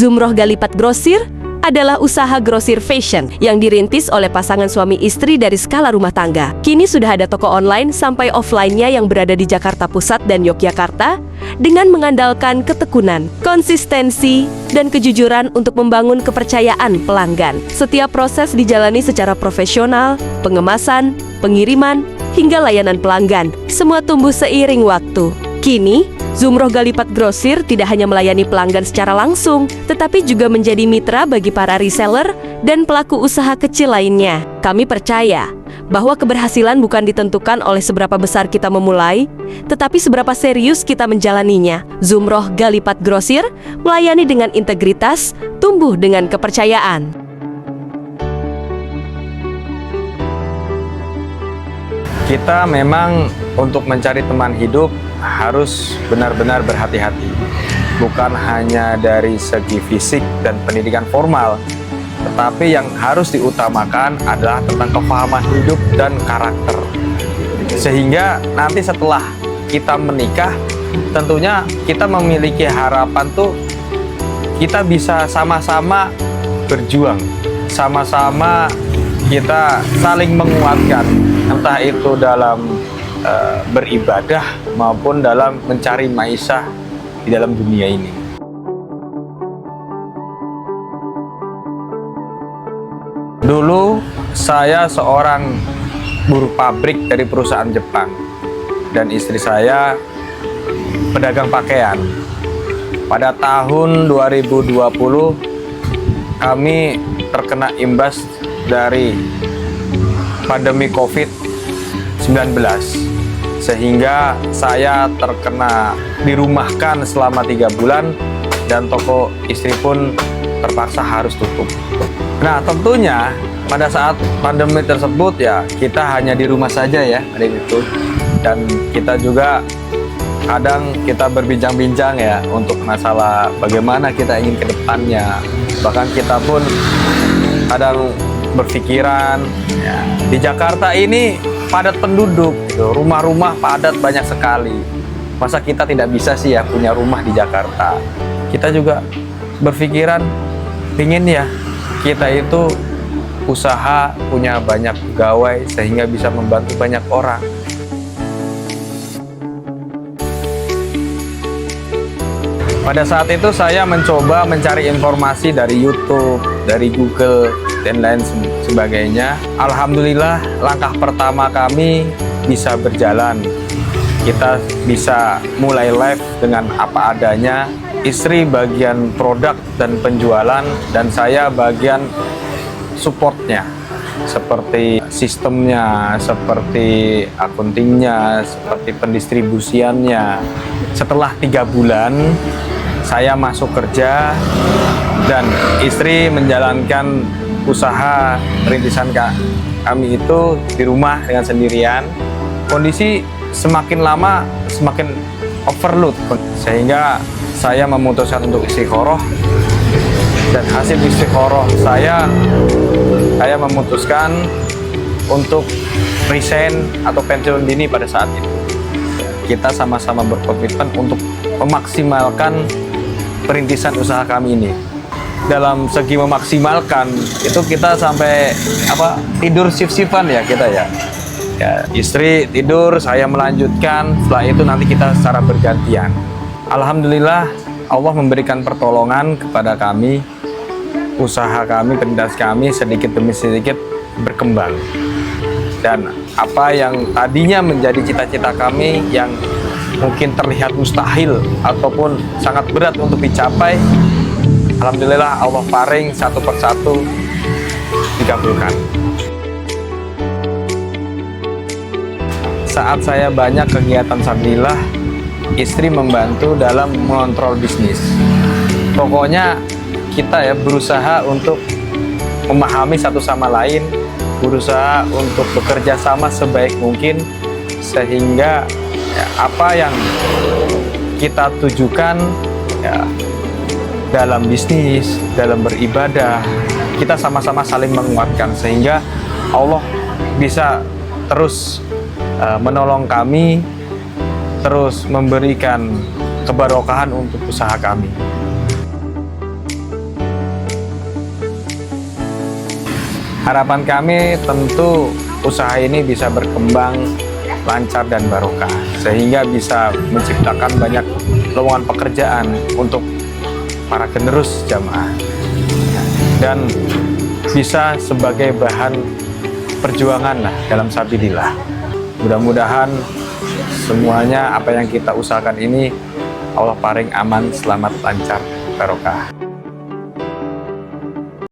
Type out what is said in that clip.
Zumroh Galipat Grosir adalah usaha grosir fashion yang dirintis oleh pasangan suami istri dari skala rumah tangga. Kini sudah ada toko online sampai offline-nya yang berada di Jakarta Pusat dan Yogyakarta dengan mengandalkan ketekunan, konsistensi, dan kejujuran untuk membangun kepercayaan pelanggan. Setiap proses dijalani secara profesional, pengemasan, pengiriman, hingga layanan pelanggan. Semua tumbuh seiring waktu. Kini, Zumroh Galipat Grosir tidak hanya melayani pelanggan secara langsung, tetapi juga menjadi mitra bagi para reseller dan pelaku usaha kecil lainnya. Kami percaya bahwa keberhasilan bukan ditentukan oleh seberapa besar kita memulai, tetapi seberapa serius kita menjalaninya. Zumroh Galipat Grosir melayani dengan integritas, tumbuh dengan kepercayaan. Kita memang untuk mencari teman hidup harus benar-benar berhati-hati. Bukan hanya dari segi fisik dan pendidikan formal, tetapi yang harus diutamakan adalah tentang kepahaman hidup dan karakter. Sehingga nanti setelah kita menikah, tentunya kita memiliki harapan tuh kita bisa sama-sama berjuang, sama-sama kita saling menguatkan, entah itu dalam beribadah maupun dalam mencari maisha di dalam dunia ini. Dulu saya seorang buruh pabrik dari perusahaan Jepang dan istri saya pedagang pakaian. Pada tahun 2020 kami terkena imbas dari pandemi COVID-19, sehingga saya terkena dirumahkan selama 3 bulan dan toko istri pun terpaksa harus tutup. Nah, tentunya pada saat pandemi tersebut ya kita hanya di rumah saja ya, ada itu. Dan kita juga kadang kita berbincang-bincang ya untuk masalah bagaimana kita ingin ke depannya. Bahkan kita pun kadang berpikiran ya, di Jakarta ini padat penduduk, gitu. Rumah-rumah padat banyak sekali. Masa kita tidak bisa sih ya punya rumah di Jakarta? Kita juga berpikiran ingin ya kita itu usaha, punya banyak pegawai sehingga bisa membantu banyak orang. Pada saat itu saya mencoba mencari informasi dari YouTube, dari Google, dan lain sebagainya. Alhamdulillah langkah pertama kami bisa berjalan. Kita bisa mulai live dengan apa adanya. Istri bagian produk dan penjualan, dan saya bagian supportnya, seperti sistemnya, seperti akuntingnya, seperti pendistribusiannya. Setelah 3 bulan saya masuk kerja dan istri menjalankan usaha rintisan kami itu di rumah dengan sendirian. Kondisi semakin lama semakin overload, sehingga saya memutuskan untuk istikharah, dan hasil istikharah saya memutuskan untuk resign atau pensiun dini pada saat itu. Kita sama-sama berkomitmen untuk memaksimalkan perintisan usaha kami ini. Dalam segi memaksimalkan itu kita sampai tidur shift-shiftan ya kita ya. Istri tidur, saya melanjutkan. Setelah itu nanti kita secara bergantian. Alhamdulillah Allah memberikan pertolongan kepada kami. Usaha kami, perintis kami sedikit demi sedikit berkembang. Dan apa yang tadinya menjadi cita-cita kami yang mungkin terlihat mustahil ataupun sangat berat untuk dicapai, alhamdulillah Allah paring satu persatu dikabulkan. Saat saya banyak kegiatan sambilah, istri membantu dalam mengontrol bisnis. Pokoknya kita ya berusaha untuk memahami satu sama lain, berusaha untuk bekerja sama sebaik mungkin, sehingga ya, apa yang kita tujukan ya, dalam bisnis, dalam beribadah, kita sama-sama saling menguatkan, sehingga Allah bisa terus menolong kami, terus memberikan keberkahan untuk usaha kami. Harapan kami tentu usaha ini bisa berkembang lancar dan barokah, sehingga bisa menciptakan banyak lowongan pekerjaan untuk para penerus jamaah dan bisa sebagai bahan perjuangan lah dalam sabilillah. Mudah-mudahan semuanya apa yang kita usahakan ini Allah paring aman, selamat, lancar, barokah.